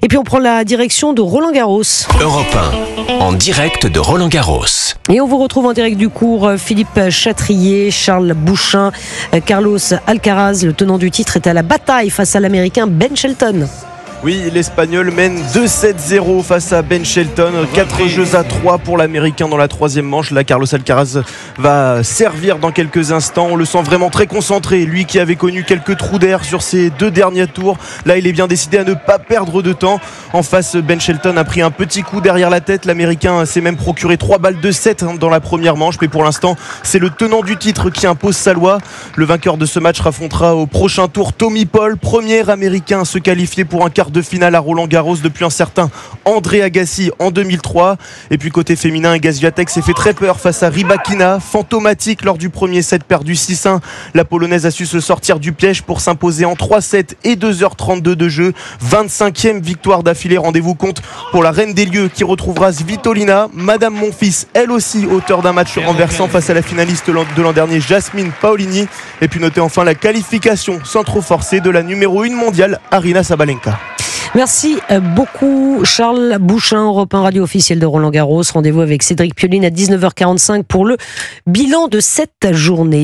Et puis on prend la direction de Roland-Garros. Europe 1, en direct de Roland-Garros. Et on vous retrouve en direct du cours Philippe Chatrier, Charles Bouchain, Carlos Alcaraz, le tenant du titre, est à la bataille face à l'Américain Ben Shelton. Oui, l'Espagnol mène 2-7-0 face à Ben Shelton. 4 jeux à 3 pour l'Américain dans la troisième manche. Là, Carlos Alcaraz va servir dans quelques instants. On le sent vraiment très concentré. Lui qui avait connu quelques trous d'air sur ses 2 derniers tours. Là, il est bien décidé à ne pas perdre de temps. En face, Ben Shelton a pris un petit coup derrière la tête. L'Américain s'est même procuré 3 balles de 7 dans la première manche. Mais pour l'instant, c'est le tenant du titre qui impose sa loi. Le vainqueur de ce match affrontera au prochain tour Tommy Paul, premier Américain à se qualifier pour un quart de finale à Roland-Garros depuis un certain André Agassi en 2003. Et puis côté féminin, Iga Świątek s'est fait très peur face à Rybakina, fantomatique lors du premier set perdu 6-1. La Polonaise a su se sortir du piège pour s'imposer en 3-7 et 2h32 de jeu. 25e victoire d'affilée. Rendez-vous compte pour la reine des lieux qui retrouvera Svitolina. Madame Monfils, elle aussi auteur d'un match renversant face à la finaliste de l'an dernier, Jasmine Paolini. Et puis notez enfin la qualification sans trop forcer de la numéro 1 mondiale, Aryna Sabalenka. Merci beaucoup Charles Bouchain, Europe 1 radio officielle de Roland-Garros. Rendez-vous avec Cédric Pioline à 19h45 pour le bilan de cette journée.